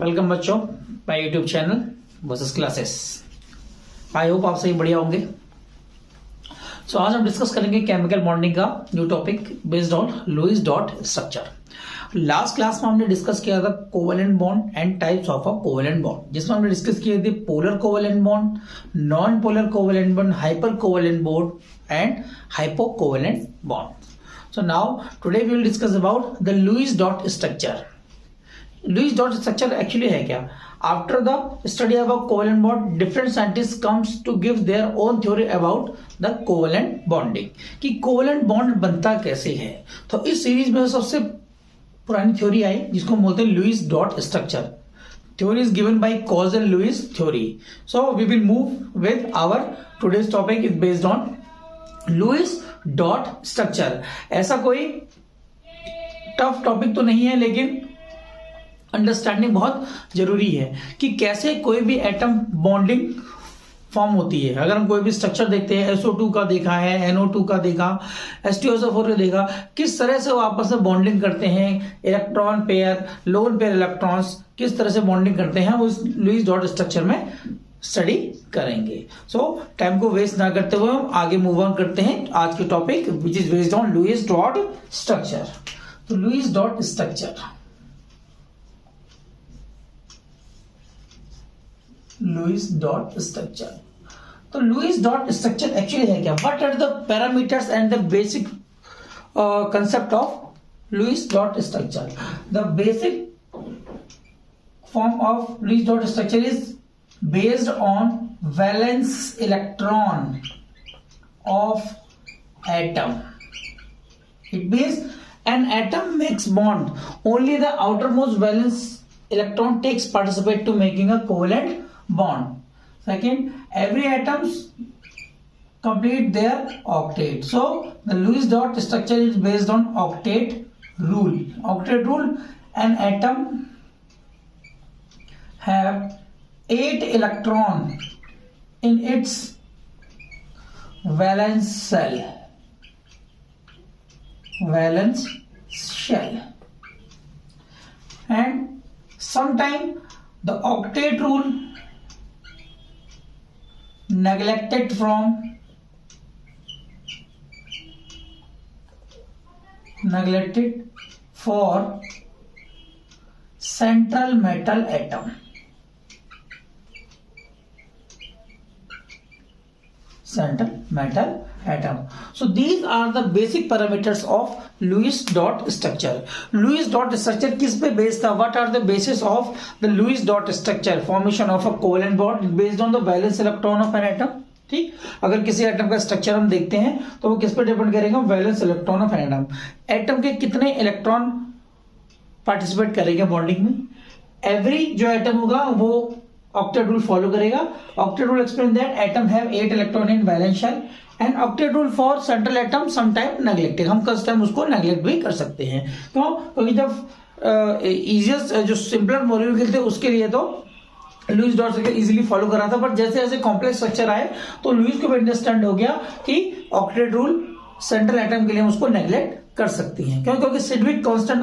Welcome बच्चों, my YouTube channel versus classes. I hope आप सही बढ़िया होंगे। आज हम डिस्कस करेंगे केमिकल बॉन्डिंग का new topic based on Lewis dot structure. Last class में हमने डिस्कस किया था covalent bond and types of a covalent bond, जिसमें हमने डिस्कस किए थे polar covalent bond, non polar covalent bond, hyper covalent bond and hypo covalent bond. So now today we will discuss about the Lewis dot structure. Lewis dot structure actually है क्या? After the study about covalent bond, different scientists comes to give their own theory about the covalent bonding. कि covalent bond बनता कैसे है? तो इस series में सबसे पुरानी थ्योरी आई जिसको बोलते हैं Lewis dot structure. Theory is given by Clausius-Lewis theory. So we will move with our today's topic is based on Lewis dot structure. ऐसा कोई टफ टॉपिक तो नहीं है, लेकिन अंडरस्टैंडिंग बहुत जरूरी है कि कैसे कोई भी एटम बॉन्डिंग फॉर्म होती है। अगर हम कोई भी स्ट्रक्चर देखते हैं, SO2 का देखा है, NO2 का देखा, H2SO4 का देखा, किस तरह से वो आपस में बॉन्डिंग करते हैं, electron pair, loan pair electrons किस तरह से बॉन्डिंग करते हैं, उस लुईस डॉट स्ट्रक्चर में स्टडी करेंगे। टाइम को वेस्ट ना करते हुए हम आगे मूव ऑन करते हैं आज के topic which is based on Lewis dot structure. तो Lewis dot structure, Lewis dot structure, तो लुईस डॉट स्ट्रक्चर एक्चुअली है क्या? What are the parameters and the basic concept of Lewis dot structure? The basic form of Lewis dot structure is based on valence electron of atom. It means an atom makes bond, only the outermost valence electron takes participate to making a covalent bond. Second, every atoms complete their octet. So the Lewis dot structure is based on octet rule. Octet rule, an atom have 8 electron in its valence shell, and sometime the octet rule neglected for central metal atom. Central metal atom. So these are the basic parameters of Lewis dot structure. Lewis dot structure किस पे based था? What are the basis of the Lewis dot structure? Formation of a covalent bond based on the valence electron of an atom. ठीक, अगर किसी atom का structure हम देखते हैं तो वो किस पे डिपेंड करेगा? Valence electron of an atom. Atom के कितने इलेक्ट्रॉन पार्टिसिपेट करेंगे बॉन्डिंग में? एवरी जो एटम होगा वो octet rule follow करेगा। octet rule explain that atom have 8 electron in valence shell and octet rule for central atom sometime neglected। हम कुछ टाइम उसको नेग्लेक्ट भी कर सकते हैं। क्यों? क्योंकि जब इजिएस्ट जो सिंपलर मॉलिक्यूल थे उसके लिए तो Lewis dot structure easily follow कर रहा था, बट जैसे जैसे कॉम्प्लेक्स स्ट्रक्चर आए तो लुईस को भी अंडरस्टैंड हो गया कि ऑक्टेट रूल सेंट्रल एटम के लिए हम उसको नेग्लेक्ट कर सकती हैं। क्यों? क्योंकि सिडविक कांस्टेंट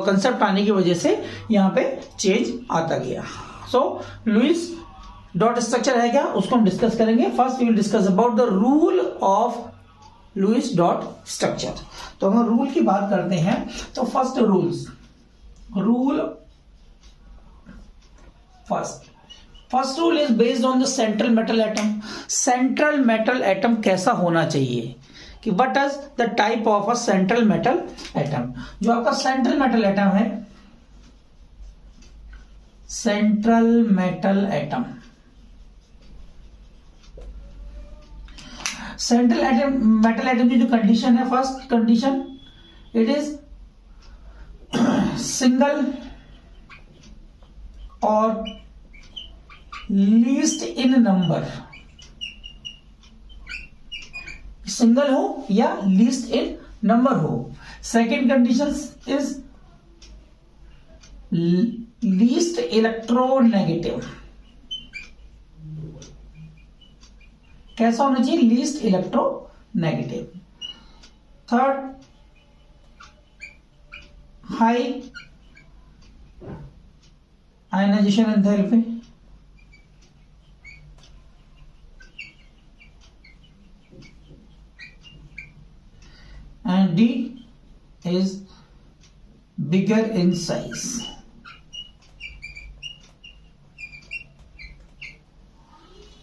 कंसेप्ट आने की वजह से यहाँ पे चेंज आता गया। सो लुईस डॉट स्ट्रक्चर है क्या, उसको हम डिस्कस करेंगे। First we will discuss about the rule of Lewis dot structure. तो हम रूल की बात करते हैं तो first rule is based on the central metal atom. Central metal atom कैसा होना चाहिए कि what is the type of a central metal atom? जो आपका सेंट्रल मेटल एटम है, central metal atom, central metal atom की जो कंडीशन है, first condition it is single और लीस्ट इन नंबर। सिंगल हो या लीस्ट इन नंबर हो। Second condition is least electronegative. कैसा होना चाहिए? Least electronegative. Third, high ionization enthalpy, and D is bigger in size.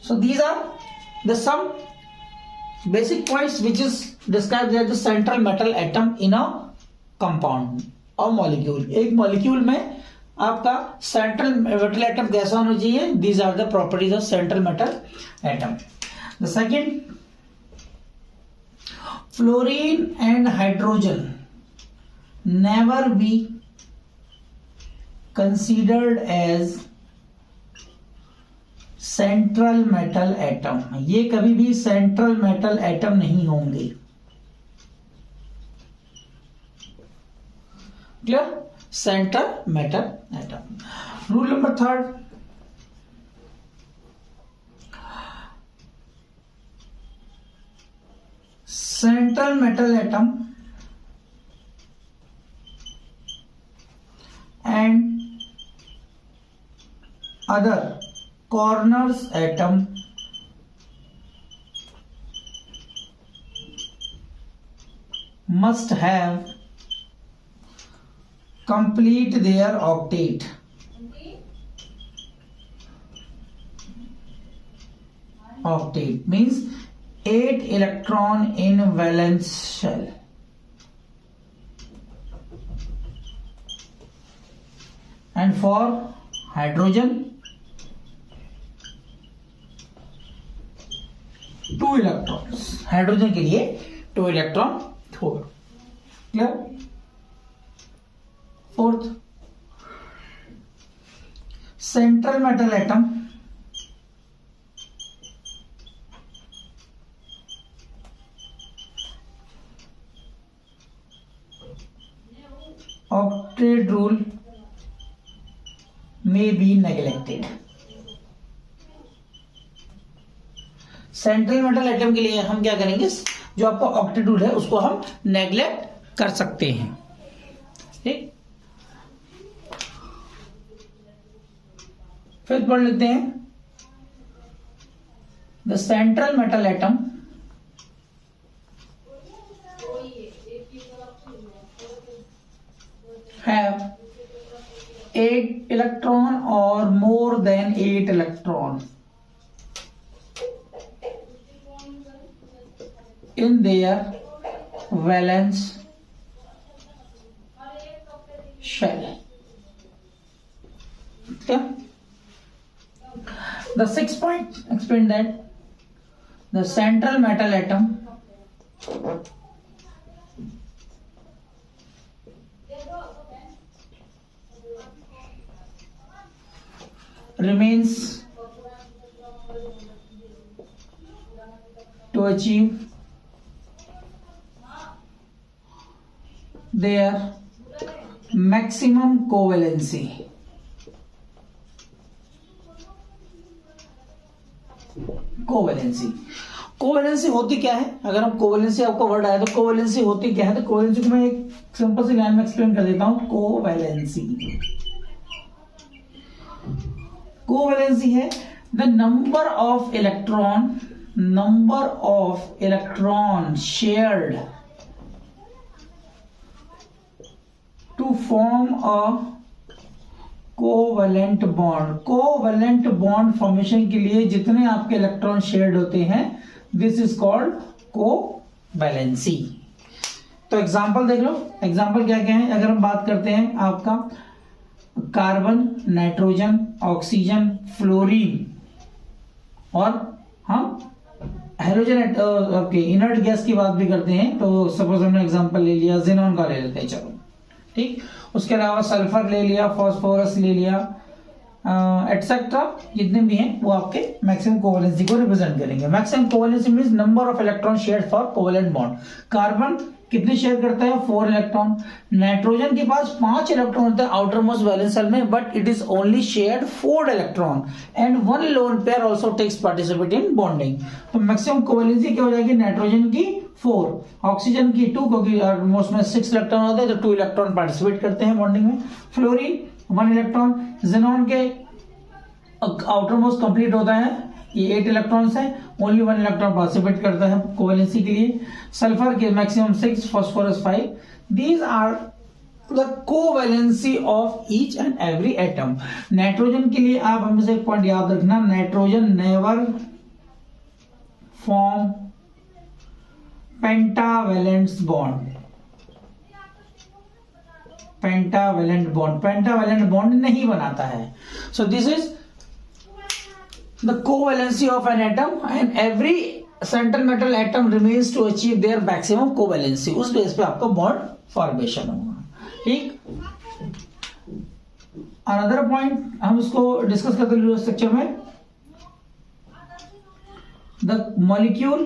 So these are the some basic points which is described as the central metal atom in a compound or molecule. एक molecule में आपका central metal atom कैसा होना चाहिए? These are the properties of central metal atom. The second, fluorine and hydrogen never be considered as central metal atom. ये कभी भी central metal atom नहीं होंगे. Clear? Central metal atom. Rule number third, central metal atom and other corners atom must have complete their octet. Octet means 8 electron in valence shell. And for hydrogen, 2 electrons. Hydrogen के लिए 2 electron. 4. Clear? Fourth, central metal atom octet rule may be neglected. Central metal atom के लिए हम क्या करेंगे? जो आपका octet rule है उसको हम नेग्लेक्ट कर सकते हैं. ठीक, फिर पढ़ लेते हैं. The central metal atom have 8 electron or more than 8 electron in their valence shell. Okay. The sixth point explain that the central metal atom remains to achieve their maximum covalency. Covalency होती क्या है? अगर हम covalency, आपको word आया तो covalency होती क्या है? तो कोवेलेंसी को मैं एक सिंपल सी लाइन में एक्सप्लेन कर देता हूं. कोवेलेंसी है the number of electron shared to form a covalent bond. Covalent bond formation के लिए जितने आपके इलेक्ट्रॉन शेयर्ड होते हैं, दिस इज कॉल्ड कोवेलेंसी. तो एग्जांपल देख लो. एग्जांपल क्या क्या है? अगर हम बात करते हैं आपका कार्बन, नाइट्रोजन, ऑक्सीजन, फ्लोरीन और हम हाइड्रोजन आपके इनर्ट गैस की बात भी करते हैं. तो सपोज हमने एग्जांपल ले लिया ज़ेनॉन का, ले लेते हैं. चलो ठीक. उसके अलावा सल्फर ले लिया, फॉस्फोरस ले लिया, एटसेट्रा. जितने भी हैं वो आपके मैक्सिमम कोवेलेंसी को रिप्रेजेंट करेंगे. Maximum covalency means number of electron shared for covalent bond. Carbon कितने शेयर करता है? 4 इलेक्ट्रॉन. नाइट्रोजन के पास 5 इलेक्ट्रॉन होता है आउटर मोस्ट वैलेंस शेल में, but it is only shared 4 electron and 1 lone pair also takes participate in bonding. तो maximum covalency क्या हो जाएगी? नाइट्रोजन की 4, ऑक्सीजन की 2, क्योंकि ऑलमोस्ट में 6 इलेक्ट्रॉन होते हैं तो 2 इलेक्ट्रॉन पार्टिसिपेट करते हैं बॉन्डिंग में. Fluorine 1 electron. ज़ेनॉन के आउटर मोस्ट कंप्लीट होता है, ये 8 इलेक्ट्रॉन्स है, ओनली 1 इलेक्ट्रॉन पार्टिसिपेट करता है कोवेलेंसी के लिए। सल्फर के maximum 6, phosphorus 5। These are the covalency of each and every atom. Nitrogen के लिए आप हमें से एक पॉइंट याद रखना, nitrogen never form pentavalent bond. Pentavalent bond नहीं बनाता है। So this is the covalency of an atom and every central metal atom remains to achieve their maximum covalency। उस बेस पे आपका बॉन्ड फॉर्मेशन होगा। ठीक, अनदर पॉइंट हम इसको डिस्कस करते हैं स्ट्रक्चर में, द मॉलिक्यूल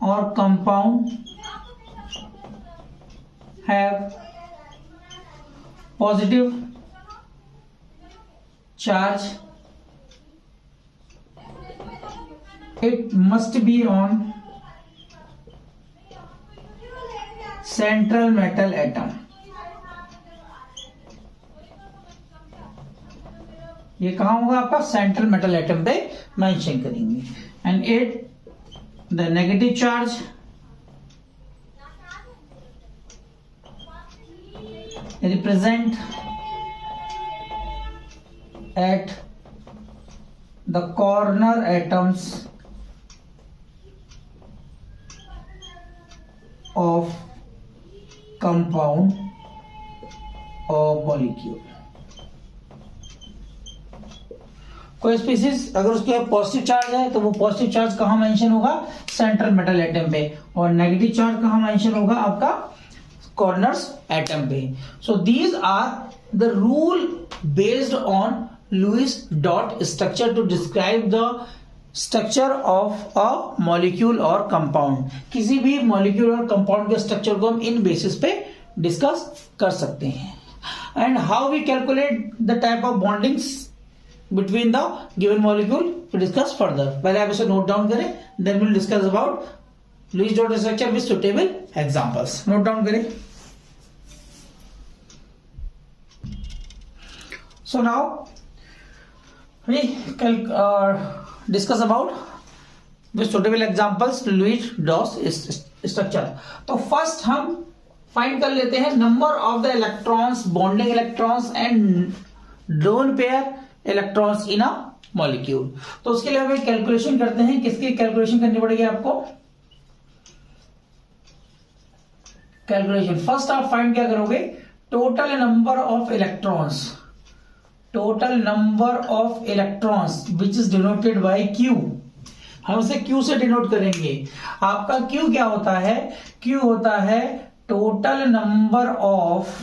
और compound have positive charge, it must be on central metal atom। ये कहां होगा आपका, सेंट्रल मेटल एटम पे मेंशन करेंगे। And it the negative charge represent at the corner atoms of compound or molecule। कोई species अगर उसके पॉजिटिव चार्ज है तो वो पॉजिटिव चार्ज कहां मेंशन होगा, सेंट्रल मेटल एटम पे, और नेगेटिव चार्ज कहां मेंशन होगा आपका, कॉर्नर्स एटम पे। So these are the rule based on Lewis dot structure to describe the structure of a molecule or compound। किसी भी molecule और compound के structure को हम इन basis पे discuss कर सकते हैं। And how we calculate the type of bondings between the given molecule to discuss further। पहले आप इसे note down करें, then we'll discuss about Lewis dot structure with suitable examples। note down करें। So now we discuss about with suitable examples Lewis dot structure। तो first हम find कर लेते हैं number of the electrons, bonding electrons and loan pair electrons in a molecule. तो उसके लिए हम कैलकुलेशन करते हैं, किसकी कैलकुलेशन करनी पड़ेगी आपको, कैलकुलेशन। फर्स्ट आप फाइंड क्या करोगे, total number of electrons, total number of electrons which is denoted by Q। हम उसे Q से डिनोट करेंगे। आपका Q क्या होता है, Q होता है total number of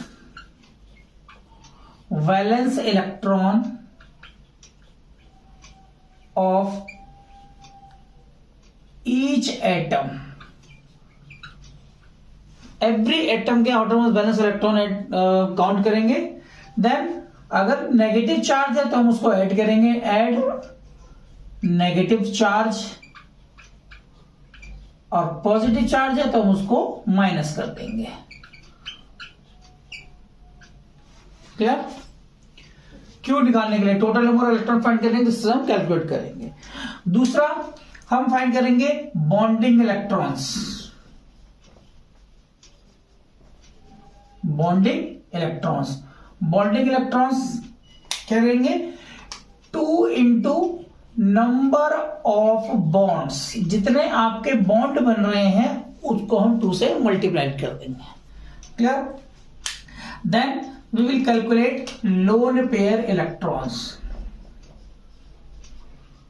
valence electron of each atom. Every atom के outer most valence electron count करेंगे। देन अगर नेगेटिव चार्ज है तो हम उसको ऐड करेंगे, ऐड नेगेटिव चार्ज, और पॉजिटिव चार्ज है तो हम उसको माइनस कर देंगे। क्लियर? क्यों निकालने के लिए total number of electron find करेंगे, जिससे हम कैलकुलेट करेंगे। दूसरा हम फाइंड करेंगे bonding electrons, bonding electrons. Bonding electrons क्या करेंगे, 2 इंटू नंबर ऑफ बॉन्ड्स, जितने आपके बॉन्ड बन रहे हैं उसको हम 2 से मल्टीप्लाई कर देंगे। Clear? Then we will calculate lone pair electrons,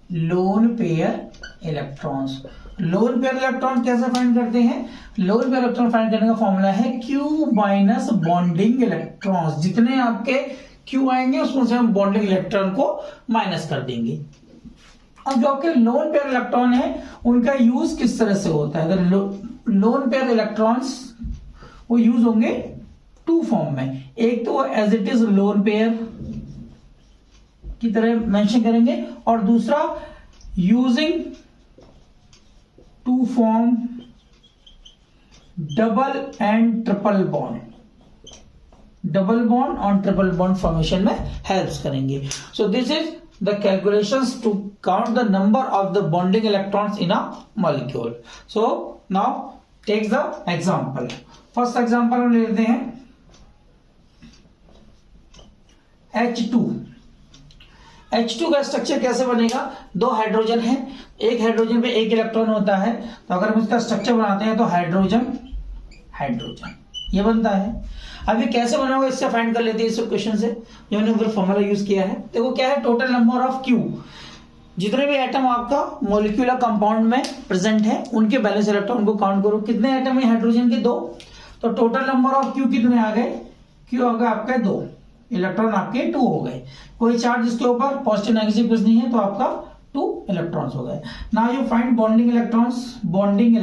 lone pair electrons. Lone pair electron कैसे फाइंड करते हैं, लोन पेयर इलेक्ट्रॉन फाइंड करने का फॉर्मूला है Q माइनस बॉन्डिंग इलेक्ट्रॉन्स। जितने आपके Q आएंगे उसमें से हम बॉन्डिंग इलेक्ट्रॉन को माइनस कर देंगे। अब जो आपके लोन पेयर इलेक्ट्रॉन है उनका यूज किस तरह से होता है, अगर लोन पेयर इलेक्ट्रॉन्स वो यूज होंगे 2 फॉर्म में। एक तो as it is lone pair की तरह मेंशन करेंगे, और दूसरा using 2 form double and triple bond. Double bond और ट्रिपल बॉन्ड फॉर्मेशन में हेल्प्स करेंगे. So this is the calculations to count the number of the bonding electrons in a molecule. So now take the example. First example हम लेते हैं H2. H2 का structure कैसे बनेगा? दो हाइड्रोजन है, एक हाइड्रोजन पे एक इलेक्ट्रॉन होता है, तो अगर हम इसका स्ट्रक्चर बनाते हैं तो हाइड्रोजन हाइड्रोजन ये बनता है. अब ये कैसे बना होगा इससे फाइंड कर लेते हैं इस क्वेश्चन से, जो हमने ऊपर फॉर्मूला यूज किया है. देखो क्या है, टोटल नंबर ऑफ क्यू, जितने भी एटम आपका मॉलिक्यूलर कंपाउंड में प्रेजेंट है उनके बैलेंस इलेक्ट्रॉन को काउंट करो. कितने एटम है हाइड्रोजन के? 2. तो टोटल नंबर ऑफ क्यू कितने आ गए? क्यू आ गए आपके 2, इलेक्ट्रॉन आपके 2 हो गए. कोई चार्ज इसके ऊपर पॉजिटिव नेगेटिव कुछ नहीं है तो आपका 2 इलेक्ट्रॉन्स हो गए. Now you find bonding electrons. Bonding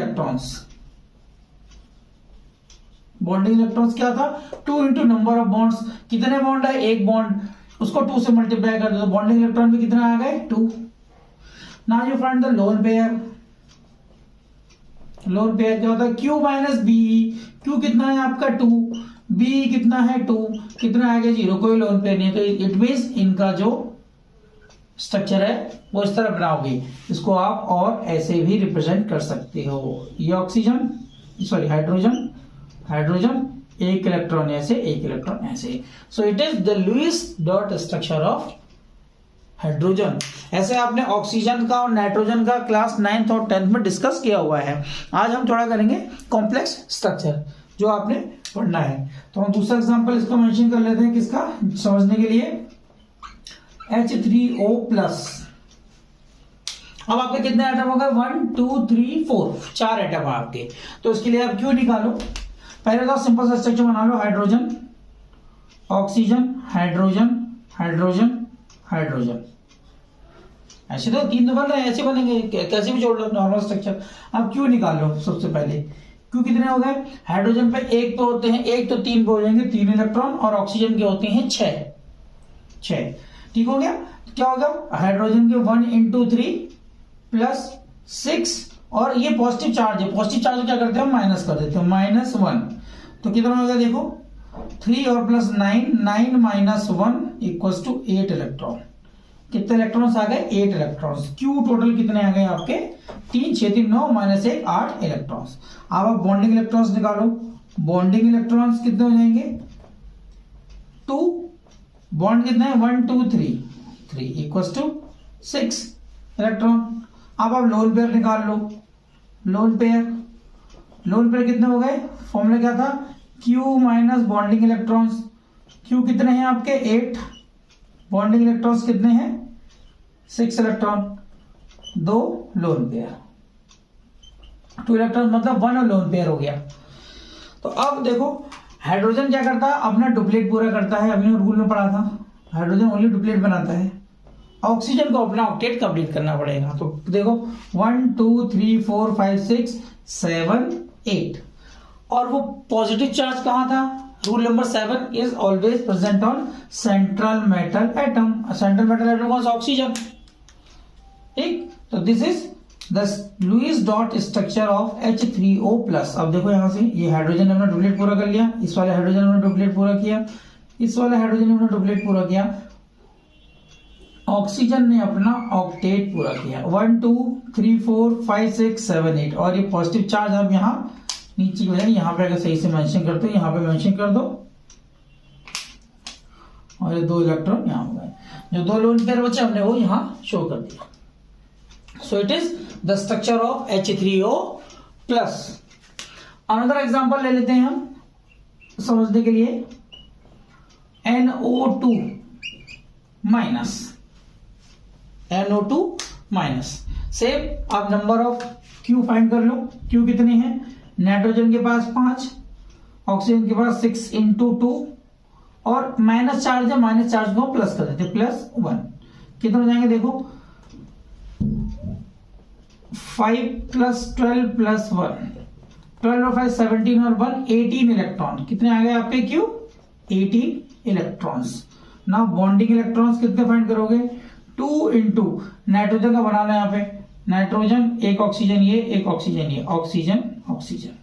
electrons क्या था? 2 इंटू नंबर ऑफ बॉन्ड्स. कितने बॉन्ड है? एक बॉन्ड, उसको 2 से मल्टीप्लाई कर दो तो बॉन्डिंग इलेक्ट्रॉन भी कितने आ गए? 2. Now you find the lone pair. Lone pair क्या होता है? Q minus B. Q कितना है आपका? 2. B कितना है? 2. कितना आ गया? 0. कोई लोन पेयर नहीं है, तो इट मींस इनका जो स्ट्रक्चर है वो इस तरह बनाओगे. इसको आप और ऐसे भी रिप्रेजेंट कर सकते हो. ये ऑक्सीजन, सॉरी हाइड्रोजन, एक इलेक्ट्रॉन ऐसे, एक इलेक्ट्रॉन ऐसे. So it is the Lewis dot structure of hydrogen. ऐसे आपने ऑक्सीजन का और नाइट्रोजन का क्लास 9th और 10th में डिस्कस किया हुआ है. आज हम थोड़ा करेंगे कॉम्प्लेक्स स्ट्रक्चर जो आपने पढ़ना है. तो हम दूसरा एग्जांपल इसका मेंशन कर लेते हैं, किसका समझने के लिए. H3O+. अब आपके कितने एटम हो गए? 1 2 3 4, 4 एटम है आपके. तो इसके लिए आप क्यों निकालो. पहले तो सिंपल सा स्ट्रक्चर बना लो. Hydrogen, oxygen, hydrogen, hydrogen, hydrogen. ऐसे तो 3 तो बन रहे हैं, ऐसे बनेंगे, कैसे भी जोड़ लो नॉर्मल स्ट्रक्चर. अब क्यों निकाल लो. सबसे पहले क्यों कितने हो गए? हाइड्रोजन पे 1 पे होते हैं, 1 तो 3 पे हो जाएंगे 3 इलेक्ट्रॉन, और ऑक्सीजन के होते हैं 6. ठीक हो गया. क्या होगा? हाइड्रोजन के 1 इंटू 3 प्लस 6, और ये पॉजिटिव चार्ज है. पॉजिटिव चार्ज क्या करते हैं? माइनस कर देते हैं, -1. तो कितना हो गया? देखो 3 और plus 9, 9 minus 1 equals to 8 electron. कितने इलेक्ट्रॉन्स आ गए? 8 इलेक्ट्रॉन्स. क्यू टोटल कितने आ गए आपके? 3 6 3 9 माइनस 1 8 इलेक्ट्रॉन्स. अब आप बॉन्डिंग इलेक्ट्रॉन्स निकालो. बॉन्डिंग इलेक्ट्रॉन्स कितने हो जाएंगे? 2. बॉन्ड कितने हैं? 1 2 3 इक्वल्स टू 6 इलेक्ट्रॉन. अब आप लोन पेयर निकाल लो. लोन पेयर कितने हो गए? फॉर्मूला क्या था? Q minus bonding electrons. Q कितने हैं आपके? 8. बॉन्डिंग इलेक्ट्रॉन्स कितने हैं? 6 इलेक्ट्रॉन. 2 lone pair. 2 इलेक्ट्रॉन मतलब 1 लोन पेयर हो गया. तो अब देखो हाइड्रोजन क्या करता है? अपना डुप्लीट पूरा करता है. अभी रूल में पढ़ा था, हाइड्रोजन ओनली डुप्लीट बनाता है. ऑक्सीजन को अपना ऑक्टेट कंप्लीट करना पड़ेगा. तो देखो 1 2 3 4 5 6 7 8. और वो पॉजिटिव चार्ज कहां था? Rule number 7 is always present on central metal atom. Central metal atom कौन सा? ऑक्सीजन. ठीक. तो this is the Lewis dot structure of H3O+. अब देखो यहां से ये हाइड्रोजन ने अपना डुप्लीट पूरा कर लिया, इस वाले हाइड्रोजन ने अपना डुप्लीट पूरा किया, इस वाले हाइड्रोजन ने अपना डुप्लीट पूरा किया, ऑक्सीजन ने अपना ऑक्टेट पूरा किया. 1 2 3 4 5 6 7 8. और ये पॉजिटिव चार्ज अब यहाँ नीचे की वजह यहाँ पे अगर सही से मेंशन करते हो, यहाँ पे मेंशन कर दो, और ये 2 इलेक्ट्रॉन यहाँ हो गए. जो 2 लोन पेयर बचे हमने वो यहाँ शो कर दिया. सो it is the structure of H3O+. Another example ले लेते हैं हम समझने के लिए. NO2-. सेम आप नंबर ऑफ Q फाइंड कर लो. Q कितने हैं? नाइट्रोजन के पास 5, ऑक्सीजन के पास 6 इंटू 2, और माइनस चार्ज है, माइनस चार्ज को प्लस कर देते, +1. कितने हो जाएंगे? देखो 5 + 12 + 1, 12 और 5 17 और 1 18 इलेक्ट्रॉन. कितने आ गए आपके? Q 18 electrons. Now bonding electrons कितने फाइंड करोगे? 2 इंटू नाइट्रोजन का बनाना है यहाँ पे, नाइट्रोजन, एक ऑक्सीजन ये, एक ऑक्सीजन ये, ऑक्सीजन.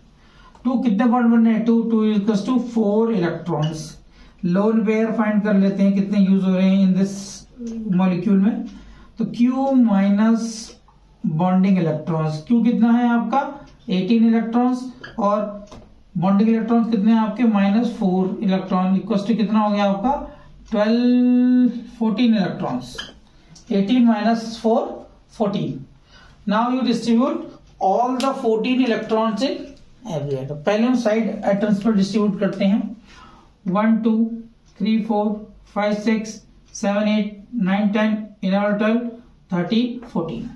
2 कितने बॉन्ड बनने हैं? 2 2 = 4 इलेक्ट्रॉन्स. लोन पेयर फाइंड कर लेते हैं कितने यूज हो रहे हैं इन दिस मॉलिक्यूल में। तो Q minus bonding electrons, Q कितना है आपका 18 इलेक्ट्रॉन्स और बॉन्डिंग इलेक्ट्रॉन्स कितने हैं आपके -4 इलेक्ट्रॉन, इक्वल टू कितना हो गया आपका 14 electrons. 18 minus 4 14। now you distribute all the 14 electrons in every atom। पहले हम साइड एटम्स पर डिस्ट्रीब्यूट करते हैं 1 2 3 4 5 6 7 8 9 10 11 12 13 14।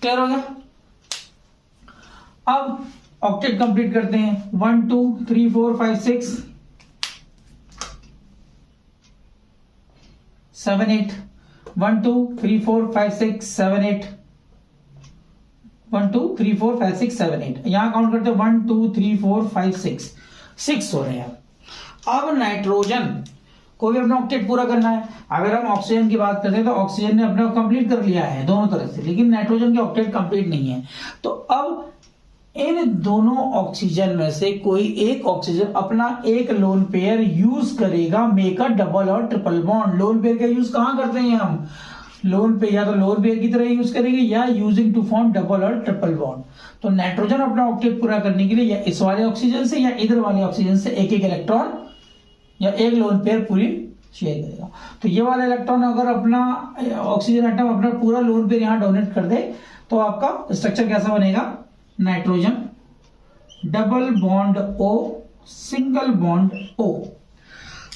क्लियर हो गया। अब ऑक्टेट कंप्लीट करते हैं 1 2 3 4 5 6 7 8 1 2 3 4 5 6 7 8 1 2 3 4 5 6 7 8। यहां काउंट करते हैं 1 2 3 4 5 6 हो रहे हैं। अब नाइट्रोजन को भी अपना ऑक्टेट पूरा करना है। अगर हम ऑक्सीजन की बात करते हैं तो ऑक्सीजन ने अपना कंप्लीट कर लिया है दोनों तरफ से, लेकिन नाइट्रोजन के ऑक्टेट कंप्लीट नहीं है। तो अब इन दोनों ऑक्सीजन में से कोई एक ऑक्सीजन अपना एक लोन पेयर यूज करेगा मेक अ डबल और ट्रिपल बॉन्ड। लोन पेयर का यूज कहां करते हैं हम, लोन पे या तो लोन पेयर की तरह यूज करेंगे या यूजिंग टू फॉर्म डबल और ट्रिपल बॉन्ड। तो नाइट्रोजन अपना ऑक्टेट पूरा करने के लिए या इस वाले ऑक्सीजन से या इधर वाले ऑक्सीजन से एक एक इलेक्ट्रॉन या एक लोन पेयर पूरी शेयर करेगा। तो ये वाला इलेक्ट्रॉन अगर अपना ऑक्सीजन एटम अपना पूरा लोन पेयर यहां डोनेट कर दे तो आपका स्ट्रक्चर कैसा बनेगा, nitrogen double bond O single bond O।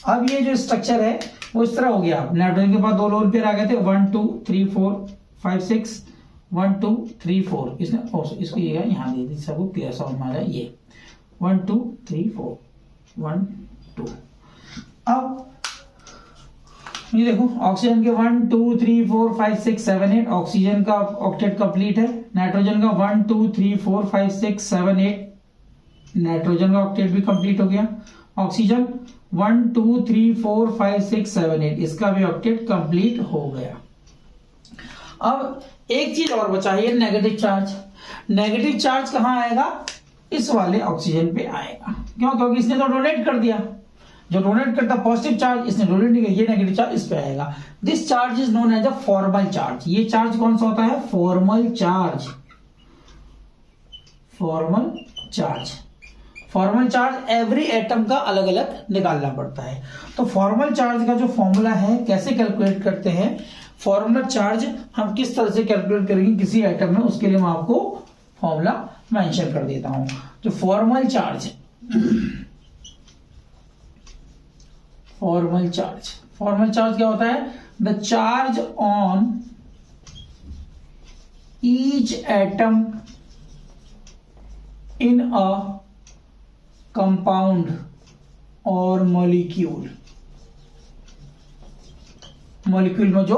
अब ये जो स्ट्रक्चर है वो इस तरह हो गया। नाइट्रोजन के पास दो लोन पेयर आ गए थे 1 2 3 4 5 6 1 2 3 4। इसने इसको ये यहां दे दी, सबको क्लियर समझ में आ जाए। ये 1 2 3 4 1 2। अब ये देखो ऑक्सीजन के 1 2 3 4 5 6 7 8 ऑक्सीजन का ऑक्टेट कंप्लीट है। नाइट्रोजन का 1 2 3 4 5 6 7 8 नाइट्रोजन का ऑक्टेट भी कंप्लीट हो गया। ऑक्सीजन 1 2 3 4 5 6 7 8 इसका भी ऑक्टेट कंप्लीट हो गया। अब एक चीज और बचा है, नेगेटिव चार्ज। नेगेटिव चार्ज कहां आएगा, इस वाले ऑक्सीजन पे आएगा। क्यों, क्योंकि इसने तो डोनेट कर दिया। जो डोनेट करता पॉजिटिव चार्ज इसने डोनेट नहीं किया, ये नेगेटिव चार्ज इस पे आएगा। This charge is known as a formal charge. ये चार्ज कौन सा होता है, formal charge. Formal charge, formal charge every atom का अलग अलग निकालना पड़ता है। तो फॉर्मल चार्ज का जो फॉर्मूला है कैसे कैलकुलेट करते हैं, फॉर्मल चार्ज हम किस तरह से कैलकुलेट करेंगे किसी एटम में, उसके लिए मैं आपको फॉर्मूला मेंशन कर देता हूं। तो formal charge, formal charge, formal charge क्या होता है, the charge on each atom in a compound और मॉलिक्यूल, मॉलिक्यूल में जो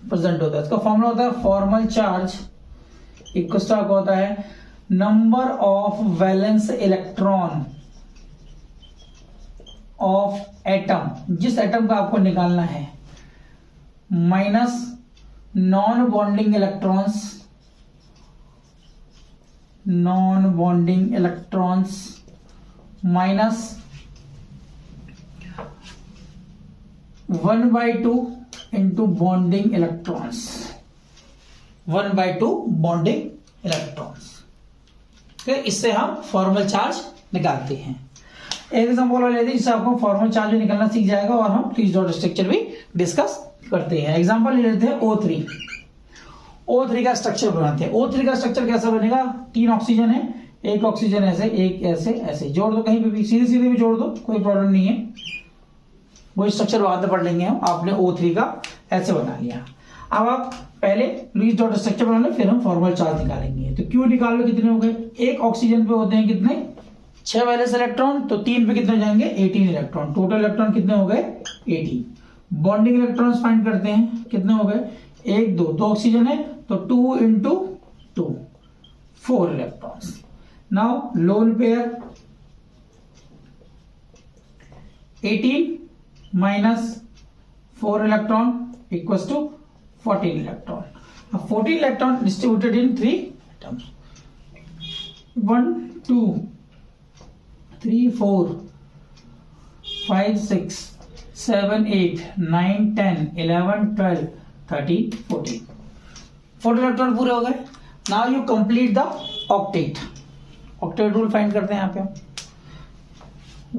प्रेजेंट होता है इसका फॉर्मूला होता है फॉर्मल चार्ज इक्वल टू होता है number of valence electron of atom, जिस एटम का आपको निकालना है, minus non bonding electrons, non bonding electrons minus 1/2 into bonding electrons, 1/2 bonding electrons. इससे हम फॉर्मल चार्ज निकालते हैं। एक एग्जांपल लेते हैं जिससे आपको फॉर्मल चार्ज भी निकलना सीख जाएगा और हम T डॉट स्ट्रक्चर भी डिस्कस करते हैं। एग्जांपल ले लेते हैं O3। O3 का स्ट्रक्चर बनाते हैं। O3 का स्ट्रक्चर कैसा बनेगा, 3 ऑक्सीजन है, एक ऑक्सीजन ऐसे, एक ऐसे, ऐसे जोड़ दो, कहीं पे भी सीधे सीधे भी जोड़ दो, कोई प्रॉब्लम नहीं है। वो स्ट्रक्चर बाद में पढ़ लेंगे हम। आपने O3 का ऐसे बना लिया। अब आप पहले लुईस डॉट स्ट्रक्चर बना लो, फिर हम फॉर्मल चार्ज निकालेंगे। तो क्यों निकाल लो, कितने हो गए, एक ऑक्सीजन पे होते हैं कितने 6 वैलेंस इलेक्ट्रॉन, तो 3 पे कितने जाएंगे 18 इलेक्ट्रॉन, टोटल इलेक्ट्रॉन कितने हो गए 18। बॉन्डिंग इलेक्ट्रॉन्स फाइंड करते हैं, कितने हो गए 1 2, 2 ऑक्सीजन है तो 2 into 2 4 electrons. Now lone pair 18 minus 4 electron equals to 14 electron. 14 electron distributed in 3 atoms, 1 2 3 4 5 6 7 8 9 10 11 12 13 14 electron पूरे हो गए। Now you complete the octet. Octet rule find करते हैं यहाँ पे हम।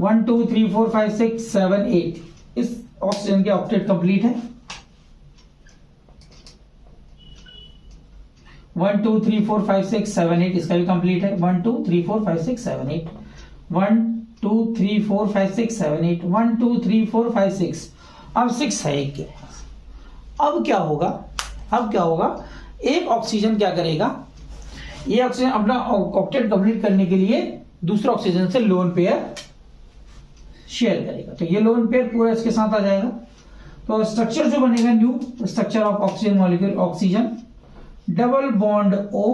1 2 3 4 5 6 7 8 इस ऑक्सीजन के ऑक्टेट कंप्लीट है। 1 2 3 4 5 6 7 8 इसका भी कंप्लीट है। 1 2 3 4 5 6 7 8 1 2 3 4 5 6 7 8 1 2 3 4 5 6 अब 6 है एक के पास। अब क्या होगा, एक ऑक्सीजन क्या करेगा, ये ऑक्सीजन अपना ऑक्टेट कंप्लीट करने के लिए दूसरा ऑक्सीजन से लोन पेयर शेयर करेगा। तो ये लोन पेयर पूरा इसके साथ आ जाएगा। तो स्ट्रक्चर जो बनेगा new structure of oxygen molecule, oxygen double bond O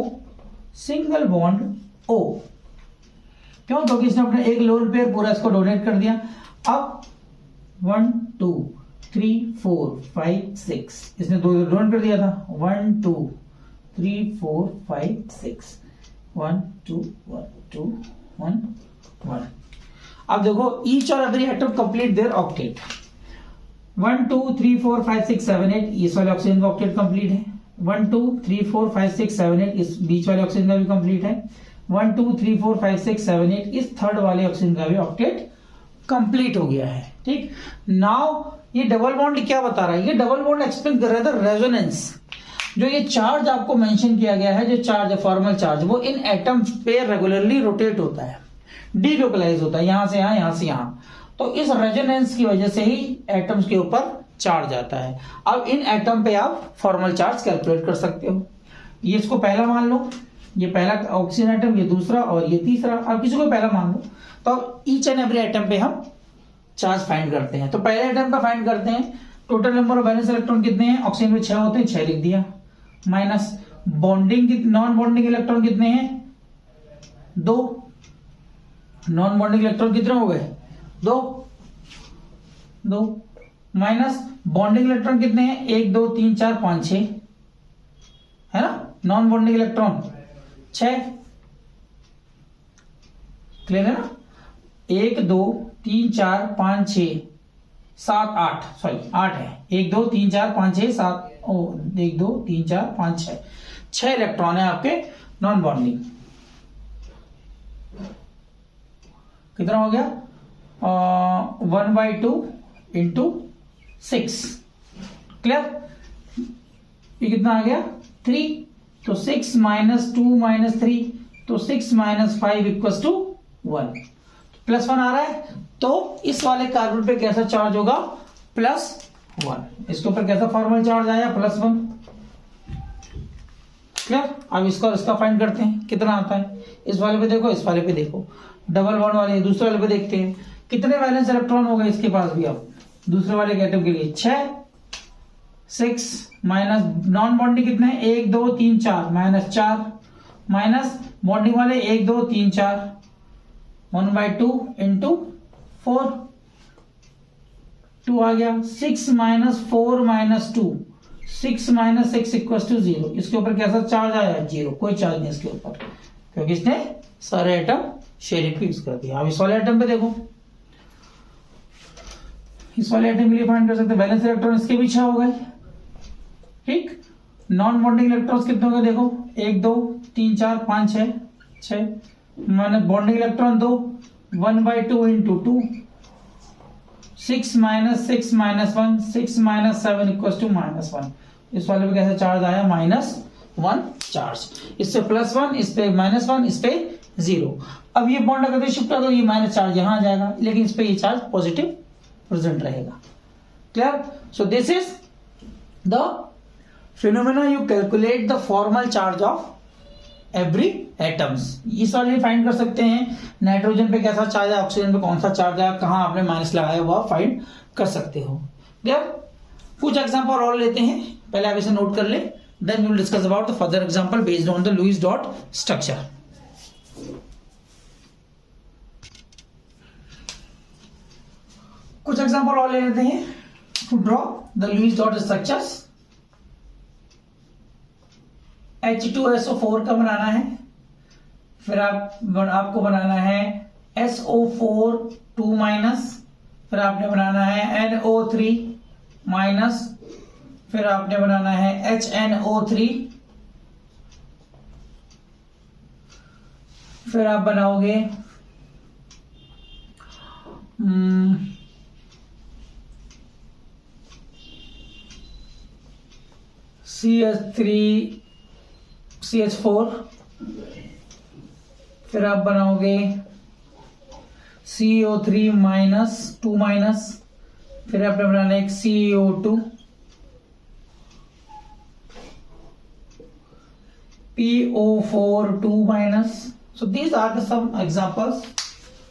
single bond O। क्यों? क्योंकि इसने अपना एक लोन पेयर पूरा इसको डोनेट कर दिया। अब 1 2 3 4 5 6 इसने दो डोनेट कर दिया था। 1 2 3 4 5 6 1 2 1 2 1 1। अब देखो ईच और every atom complete their octet. 1 2 3 4 5 6 7 8 इस वाले ऑक्सीजन का ऑक्टेट कंप्लीट है। 1 2 3 4 5 6 7 8 इस बीच वाले ऑक्सीजन का भी कंप्लीट है। 1 2 3 4 5 6 7 8 इस थर्ड वाले ऑक्सीजन का भी ऑक्टेट कंप्लीट हो गया है। ठीक, नाउ ये डबल बॉन्ड क्या बता रहा है? ये डबल बॉन्ड एक्सप्लेन कर रहा था रेजोनेंस। जो ये चार्ज आपको मेंशन किया गया है, जो चार्ज है फॉर्मल चार्ज, वो इन एटम्स पे रेगुलरली रोटेट होता है, डीलोकलाइज होता है, यहां से यहां से यहां। तो इस रेजोनेंस की वजह से ही एटम्स के ऊपर चार्ज आता है। अब इन एटम पे आप फॉर्मल चार्ज कैलकुलेट कर सकते हो। ये इसको पहला मान लो, ये पहला ऑक्सीजन एटम, ये दूसरा और ये तीसरा। आप किसी को पहला मान लो। तो ईच एंड एवरी एटम पे हम चार्ज फाइंड करते हैं। तो पहले एटम पे फाइंड करते हैं। Total number of valence electron कितने हैं? ऑक्सीजन में 6 होते हैं, 6 लिख दिया। Minus bonding, non bonding electron कितने हैं? 2। नॉन बॉन्डिंग इलेक्ट्रॉन कितने हो गए? 2। माइनस बॉन्डिंग इलेक्ट्रॉन कितने हैं? 1 2 3 4 5 6 है ना। Non bonding electron 6। क्लियर है ना। 1 2 3 4 5 6 7 8 सॉरी 8 है। 1 2 3 4 5 6 7 1 2 3 4 5 6 6 इलेक्ट्रॉन है आपके नॉन बॉन्डिंग। कितना हो गया? 1/2 इंटू 6। क्लियर? ये कितना आ गया? 3। तो 6 - 2 - 3 तो 6 - 5 इक्वल्स टू 1। +1 आ रहा है। तो इस वाले कार्बन पे कैसा चार्ज होगा? +1। इसके ऊपर कैसा फॉर्मल चार्ज आया? +1। क्लियर? अब इसका फाइंड करते हैं कितना आता है। इस वाले पे देखो, इस वाले पे देखो, डबल बॉन्ड वाले। दूसरे वाले पे देखते हैं कितने वैलेंस इलेक्ट्रॉन हो गए इसके पास भी। अब दूसरे वाले एटम के लिए 6 6 माइनस नॉन बॉन्डिंग कितने हैं? 1 2 3 4 -4 माइनस बॉन्डिंग वाले 1 2 3 4 1/2 इंटू 4 2 आ गया। 6 - 4 - 2 6 - 6 इक्वल्स टू 0। इसके ऊपर कैसा चार्ज आया? 0। कोई चार्ज नहीं इसके ऊपर, क्योंकि इसने सारे एटम शेयरिंग को यूज कर दिया। अब इस वाले एटम पे देखो, इस वाले एटम के लिए फाइंड कर सकते हैं वैलेंस इलेक्ट्रॉन इसके भी 6 हो गए। ठीक, नॉन बॉन्डिंग इलेक्ट्रॉन्स कितने हो गए? देखो 1 2 3 4 5 6 माने bonding electron 2 1/2 into 2 6 - 6 - 1 6 - 7 equals to -1। इस वाले पे कैसा चार्ज आया? -1 चार्ज। इस पे +1, इस पे -1, इस पे 0। अब ये बॉन्ड अगर शिफ्ट हो तो ये माइनस चार्ज यहां आ जाएगा, लेकिन इस पे ये चार्ज पॉजिटिव प्रेजेंट रहेगा। Clear? So this is the phenomena you calculate the formal charge of every atoms. इस वाले फाइंड कर सकते हैं नाइट्रोजन पे कैसा चार्ज है, ऑक्सीजन पे कौन सा चार्ज है, कहां आपने माइनस लगाया हुआ फाइंड कर सकते हो। क्लियर? कुछ एग्जांपल और लेते हैं, पहले आप इसे नोट कर ले, then we will discuss about the further example based on the Lewis dot structure. कुछ एग्जांपल और ले लेते हैं to draw the Lewis dot structures. H2SO4 का बनाना है, फिर आपको बनाना है SO4 2- फिर आपने बनाना है NO3 माइनस, फिर आपने बनाना है HNO3, फिर आप बनाओगे CH4, फिर आप बनाओगे CO3 माइनस 2 माइनस, फिर आपने बनाना एक CO2, PO4 2 minus. So these are the some examples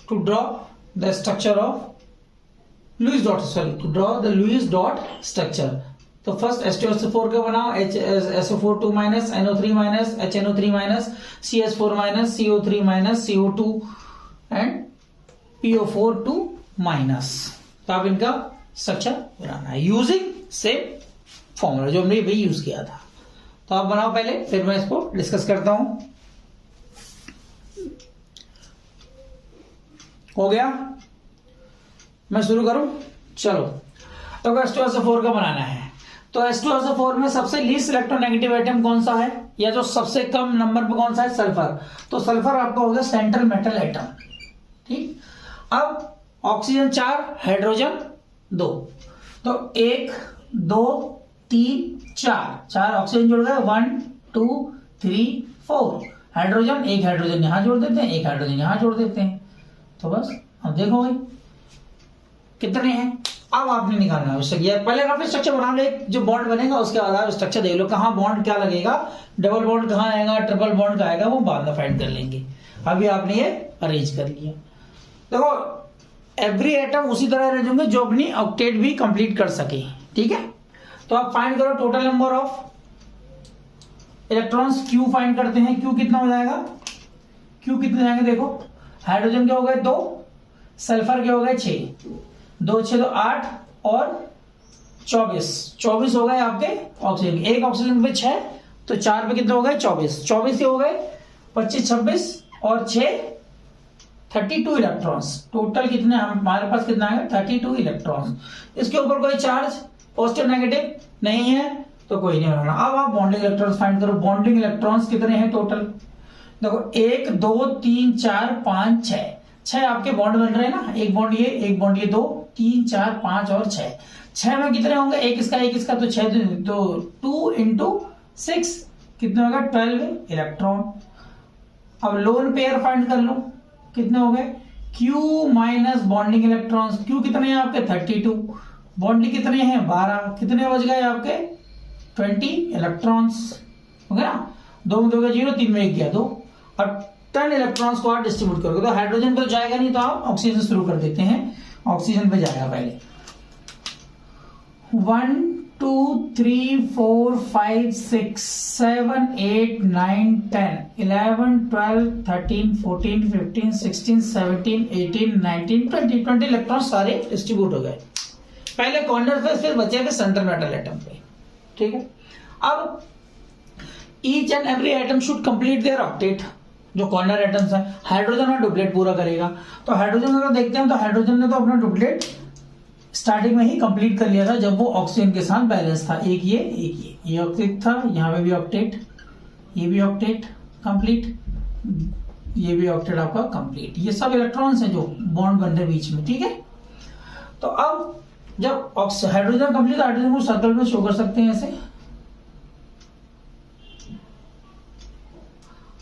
to draw the structure of Lewis dot, sorry, to draw the Lewis dot structure. तो फर्स्ट H2SO4 का बनाओ, SO4 2 minus, NO3 minus, HNO3 minus, CH4 minus, CO3 minus, CO2 and PO4 2 minus. तो आप इनका structure बनाना है using same formula जो हमने भी यूज किया था. तो आप बनाओ पहले, फिर मैं इसको डिस्कस करता हूं. हो गया, मैं शुरू करूं. चलो, तो H2SO4 का बनाना है. तो H2SO4 में सबसे लीस्ट इलेक्ट्रोनेगेटिव एटम कौन सा है, या जो सबसे कम नंबर पे कौन सा है, सल्फर. तो सल्फर आपका हो गया सेंट्रल मेटल एटम. ठीक. अब ऑक्सीजन 4, हाइड्रोजन 2. तो 1 2 3 4 ऑक्सीजन जुड़ गए. 1 2 3 4. हाइड्रोजन, एक हाइड्रोजन यहां जोड़ देते हैं, एक हाइड्रोजन यहां जोड़ देते हैं. तो बस अब देखो भाई कितने हैं. अब आपने निकालना है. पहले आप स्ट्रक्चर बना लो, जो बॉन्ड बनेगा उसके बाद आप स्ट्रक्चर देख लो कहां बॉन्ड क्या लगेगा, डबल बॉन्ड कहां आएगा, ट्रिपल बॉन्ड कहां आएगा, वो बाद में फाइंड कर लेंगे. अभी आपने ये अरेंज कर लिया. देखो एवरी एटम उसी तरह अरेंज होंगे जो अपनी ऑक्टेट भी कंप्लीट कर सके. ठीक है. तो आप फाइंड करो total number of electrons. Q find करते हैं. क्यू कितना हो जाएगा, क्यू कितने जाएंगे देखो. हाइड्रोजन के हो गए 2, सल्फर के हो गए 6, 2 6 तो 8 और 24 हो गए आपके ऑक्सीजन. एक ऑक्सीजन पे 6, तो 4 पे कितने हो गए 24 के हो गए 25 26 और 6 32 इलेक्ट्रॉन्स. टोटल कितने हमारे पास कितना है 32 इलेक्ट्रॉन्स. इसके ऊपर कोई चार्ज पॉजिटिव नेगेटिव नहीं है तो कोई नहीं बनाना. अब आप बॉन्डिंग इलेक्ट्रॉन्स फाइंड करो. बॉन्डिंग इलेक्ट्रॉन्स कितने हैं टोटल, देखो 1 2 3 4 5 6 आपके बॉन्ड बन रहे हैं ना. एक बॉन्ड ये, एक बॉन्ड ये, 2 3 4 5 और 6 में कितने होंगे, एक इसका तो 6, तो 2 इंटू 6 कितने होगा 12 इलेक्ट्रॉन. अब लोन पेयर फाइंड कर लो कितने हो गए. Q minus bonding electrons. Q कितने हैं आपके 32, बॉन्डिंग कितने हैं 12, कितने बच गए आपके 20 इलेक्ट्रॉन्स. हो गया ना. 2 में 2 गया 0, 3 में 1 गया 2. अब 10 इलेक्ट्रॉन्स को आप डिस्ट्रीब्यूट करोगे तो हाइड्रोजन पे जाएगा नहीं, तो आप ऑक्सीजन शुरू कर देते हैं. ऑक्सीजन पे जाएगा पहले. 1 2 3 4 5 6 7 8 9 10 11 12 13 14 15 16 17 18 19 20 इलेक्ट्रॉन सारे डिस्ट्रीब्यूट हो गए. पहले कॉर्नर पे, फिर बचे थे सेंट्रल मेटल एटम पे. ठीक है. अब each and every atom should complete their octet. जो कॉर्नर एटम्स है, हाइड्रोजन और डुप्लेट पूरा करेगा. तो हाइड्रोजन अगर देखते हैं तो हाइड्रोजन ने तो अपना डुप्लेट स्टार्टिंग में ही कंप्लीट कर लिया था जब वो ऑक्सीजन के साथ बैलेंस था. एक ये ऑक्टेट था, यहाँ पे भी ऑक्टेट, ये भी ऑक्टेट कंप्लीट, ये भी ऑक्टेट आपका कंप्लीट. ये सब इलेक्ट्रॉन्स हैं जो बॉन्ड बन रहे बीच में. ठीक है. तो अब जब हाइड्रोजन कंप्लीट, हाइड्रोजन को सर्कल में शो कर सकते हैं ऐसे.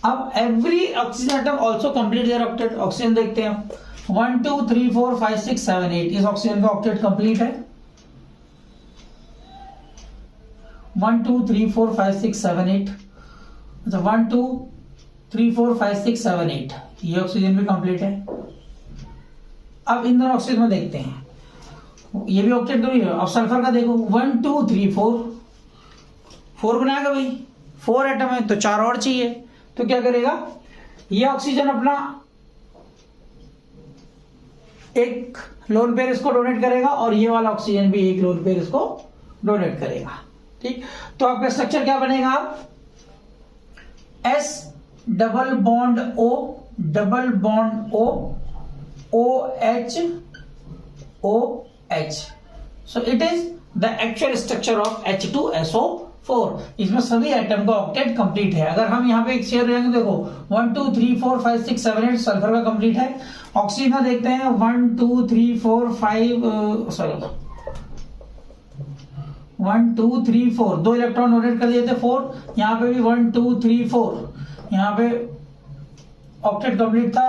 अब every oxygen atom also complete their octet. Oxygen देखते हैं 1 2 3 4 5 6 7 8. इस ऑक्सीजन का ऑक्टेट कंप्लीट है. 1 2 3 4 5 6 7 8. अच्छा 1 2 3 4 5 6 7 8. ये ऑक्सीजन भी कंप्लीट है. अब इन दोनों ऑक्सीजन में देखते हैं, ये भी ऑक्टेट कभी है. अब सल्फर का देखो 1 2 3 4 बनाएगा भाई. 4 एटम है तो 4 और चाहिए. तो क्या करेगा, ये ऑक्सीजन अपना एक लोन पेयर इसको डोनेट करेगा और ये वाला ऑक्सीजन भी एक लोन पेयर इसको डोनेट करेगा. ठीक. तो आपका स्ट्रक्चर क्या बनेगा, S double bond O OH OH. So it is the actual structure of H2SO4. इसमें सभी एटम का ऑक्टेट कंप्लीट है। अगर हम यहाँ पे एक शेयर रहेंगे, देखो 1 2 3 4 5 6 7 8 सल्फर का कंप्लीट है। ऑक्सीजन का देखते हैं 1 2 3 4 5 सॉरी 1 2 3 4 दो इलेक्ट्रॉन डोनेट कर दिए थे 4। यहाँ पे भी 1 2 3 4 यहाँ पे ऑक्टेट कंप्लीट था।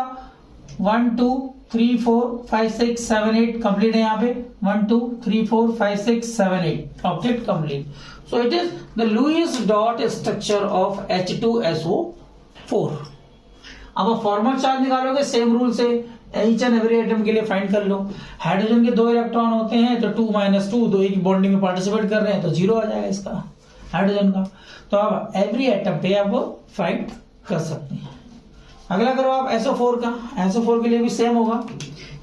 1 2 3 4 5 6 7 8 कंप्लीट है। यहाँ पे 1 2 3 4 5 6 7 8 octet complete. So it is the Lewis dot structure of H2SO4। अब आप फॉर्मल चार्ज निकालोगे सेम रूल से, ईच एंड एवरी एटम के लिए फाइंड कर लो। हाइड्रोजन के 2 इलेक्ट्रॉन होते हैं तो 2 - 2 दो ही बॉन्डिंग में पार्टिसिपेट कर रहे हैं तो 0 आ जाएगा इसका हाइड्रोजन का। तो आप एवरी एटम पे आप फाइंड कर सकते हैं। अगला करो आप SO4 का। SO4 के लिए भी सेम होगा।